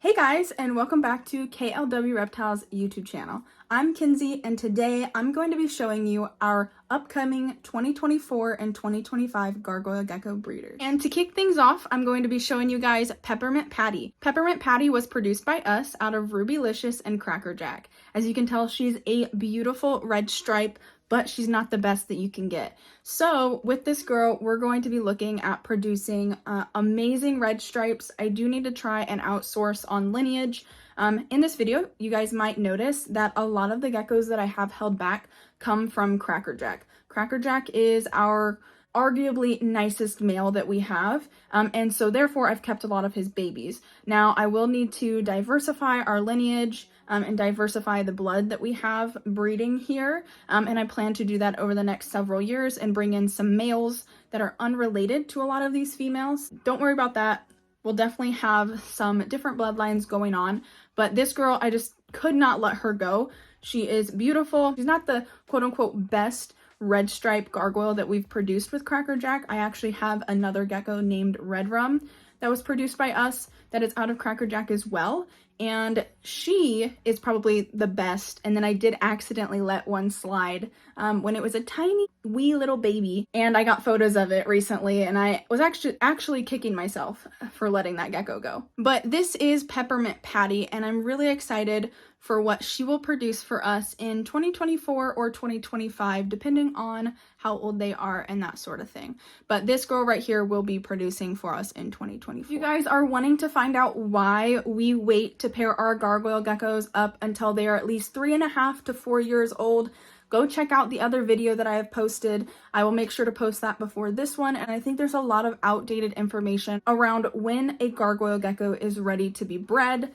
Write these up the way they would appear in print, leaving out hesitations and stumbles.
Hey guys, and welcome back to KLW Reptiles YouTube channel. I'm Kinsey, and today I'm going to be showing you our upcoming 2024 and 2025 Gargoyle Gecko breeders. And to kick things off, I'm going to be showing you guys Peppermint Patty. Peppermint Patty was produced by us out of Rubylicious and Cracker Jack. As you can tell, she's a beautiful red stripe, but she's not the best that you can get. So with this girl, we're going to be looking at producing amazing red stripes. I do need to try and outsource on lineage. In this video, you guys might notice that a lot of the geckos that I have held back come from Cracker Jack. Cracker Jack is our arguably nicest male that we have, and so therefore I've kept a lot of his babies. Now I will need to diversify our lineage and diversify the blood that we have breeding here, and I plan to do that over the next several years and bring in some males that are unrelated to a lot of these females. Don't worry about that. We'll definitely have some different bloodlines going on, but this girl, I just could not let her go. She is beautiful. She's not the quote-unquote best red stripe gargoyle that we've produced with Cracker Jack. I actually have another gecko named Red Rum that was produced by us that is out of Cracker Jack as well, and she is probably the best. And then I did accidentally let one slide when it was a tiny wee little baby, and I got photos of it recently, and I was actually kicking myself for letting that gecko go. But this is Peppermint Patty, and I'm really excited for what she will produce for us in 2024 or 2025, depending on how old they are and that sort of thing. But this girl right here will be producing for us in 2024. If you guys are wanting to find out why we wait to pair our gargoyle geckos up until they are at least 3.5 to 4 years old, go check out the other video that I have posted. I will make sure to post that before this one, and I think there's a lot of outdated information around when a gargoyle gecko is ready to be bred,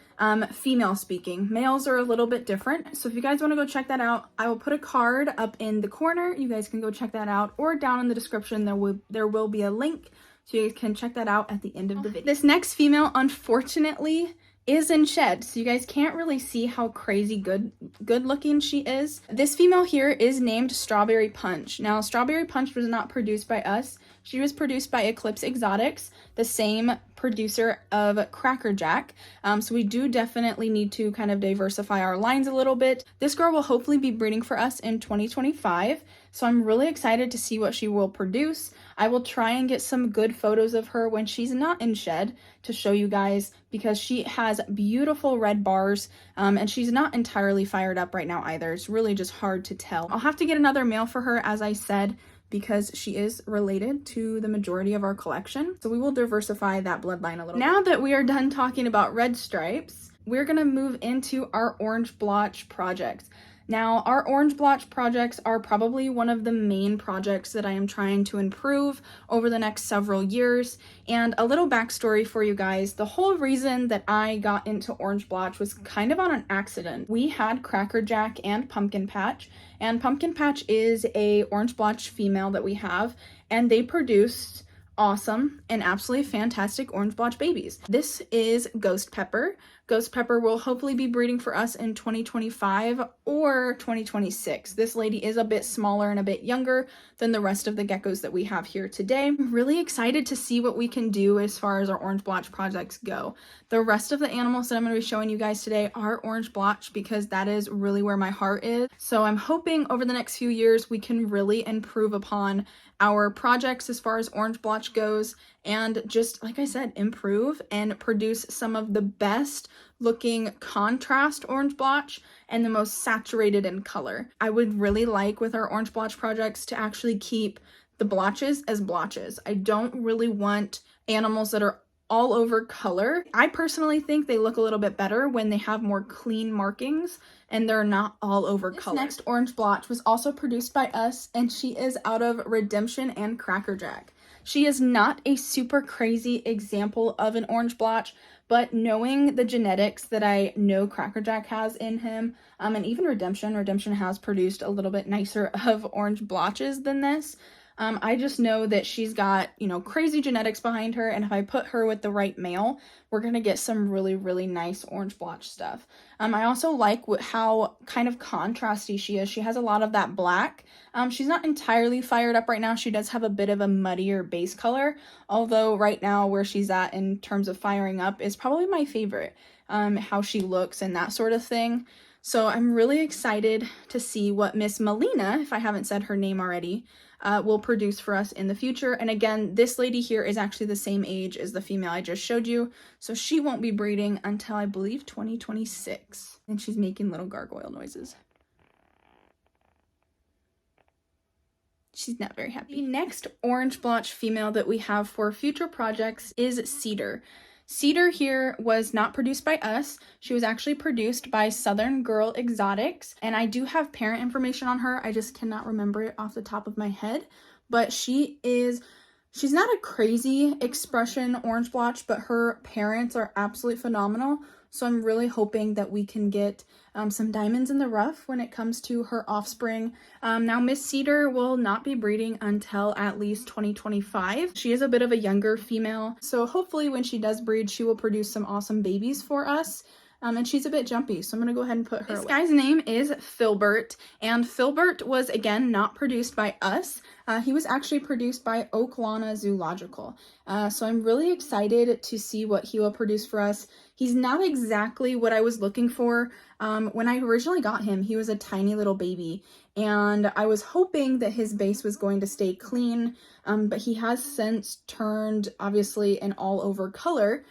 female speaking. Males are a little bit different, so if you guys want to go check that out, I will put a card up in the corner. You guys can go check that out, or down in the description there will be a link, so you can check that out at the end of the video. This next female, unfortunately, is in shed, so you guys can't really see how crazy good looking she is. This female here is named Strawberry Punch. Now, Strawberry Punch was not produced by us. She was produced by Eclipse Exotics, the same producer of Cracker Jack. So we do definitely need to kind of diversify our lines a little bit. This girl will hopefully be breeding for us in 2025. So I'm really excited to see what she will produce. I will try and get some good photos of her when she's not in shed to show you guys, because she has beautiful red bars, and she's not entirely fired up right now either. It's really just hard to tell. I'll have to get another male for her, as I said, because she is related to the majority of our collection. So we will diversify that bloodline a little. Now that we are done talking about red stripes, we're gonna move into our orange blotch projects. Now, our orange blotch projects are probably one of the main projects that I am trying to improve over the next several years. And a little backstory for you guys, the whole reason that I got into orange blotch was kind of on an accident. We had Cracker Jack and Pumpkin Patch, and Pumpkin Patch is a orange blotch female that we have, and they produced awesome and absolutely fantastic orange blotch babies. This is Ghost Pepper. Ghost Pepper will hopefully be breeding for us in 2025 or 2026. This lady is a bit smaller and a bit younger than the rest of the geckos that we have here today. I'm really excited to see what we can do as far as our orange blotch projects go. The rest of the animals that I'm going to be showing you guys today are orange blotch, because that is really where my heart is. So I'm hoping over the next few years we can really improve upon our projects as far as orange blotch goes, and just, like I said, improve and produce some of the best looking contrast orange blotch and the most saturated in color. I would really like with our orange blotch projects to actually keep the blotches as blotches. I don't really want animals that are all over color. I personally think they look a little bit better when they have more clean markings and they're not all over color. This next orange blotch was also produced by us, and she is out of Redemption and Cracker Jack. She is not a super crazy example of an orange blotch, but knowing the genetics that I know Cracker Jack has in him, and even Redemption has produced a little bit nicer of orange blotches than this. I just know that she's got, you know, crazy genetics behind her, and if I put her with the right male, we're gonna get some really, really nice orange blotch stuff. I also like how kind of contrasty she is. She has a lot of that black. She's not entirely fired up right now. She does have a bit of a muddier base color, although right now where she's at in terms of firing up is probably my favorite, how she looks and that sort of thing. So I'm really excited to see what Miss Melina, if I haven't said her name already, will produce for us in the future. And again, this lady here is actually the same age as the female I just showed you, so she won't be breeding until I believe 2026. And she's making little gargoyle noises. She's not very happy. The next orange blotch female that we have for future projects is Cedar. Cedar here was not produced by us. She was actually produced by Southern Girl Exotics, and I do have parent information on her. I just cannot remember it off the top of my head, but she's not a crazy expression orange blotch, but her parents are absolutely phenomenal. So I'm really hoping that we can get some diamonds in the rough when it comes to her offspring. Now, Miss Cedar will not be breeding until at least 2025. She is a bit of a younger female, so hopefully when she does breed, she will produce some awesome babies for us. And she's a bit jumpy, so I'm gonna go ahead and put her away. This guy's name is Filbert, and Filbert was, again, not produced by us. He was actually produced by Oaklawn Zoological. So I'm really excited to see what he will produce for us. He's not exactly what I was looking for. When I originally got him, he was a tiny little baby, and I was hoping that his base was going to stay clean, but he has since turned, obviously, an all-over color.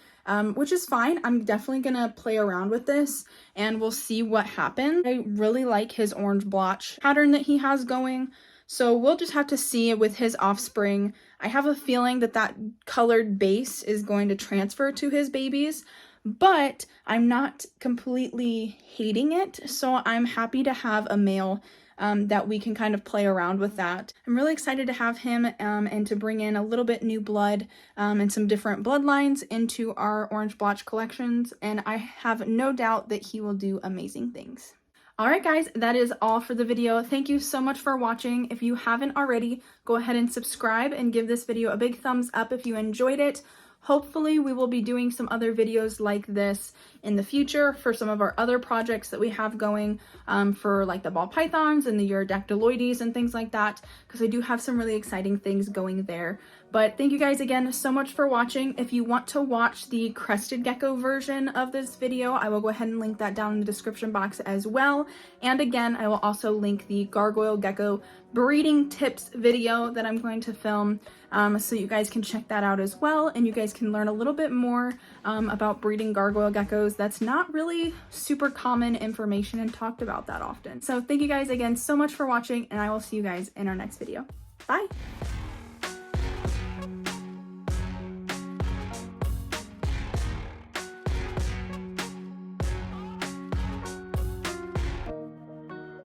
Which is fine. I'm definitely gonna play around with this and we'll see what happens. I really like his orange blotch pattern that he has going, so we'll just have to see with his offspring. I have a feeling that that colored base is going to transfer to his babies, but I'm not completely hating it, so I'm happy to have a male that we can kind of play around with that. I'm really excited to have him and to bring in a little bit new blood and some different bloodlines into our orange blotch collections, and I have no doubt that he will do amazing things. Alright guys, that is all for the video. Thank you so much for watching. If you haven't already, go ahead and subscribe and give this video a big thumbs up if you enjoyed it. Hopefully we will be doing some other videos like this in the future for some of our other projects that we have going for like the ball pythons and the Urodactyloides and things like that, because I do have some really exciting things going there. But thank you guys again so much for watching. If you want to watch the crested gecko version of this video, I will go ahead and link that down in the description box as well. And again, I will also link the Gargoyle Gecko breeding tips video that I'm going to film, so you guys can check that out as well, and you guys can learn a little bit more about breeding gargoyle geckos. That's not really super common information and talked about that often. So thank you guys again so much for watching, and I will see you guys in our next video. Bye!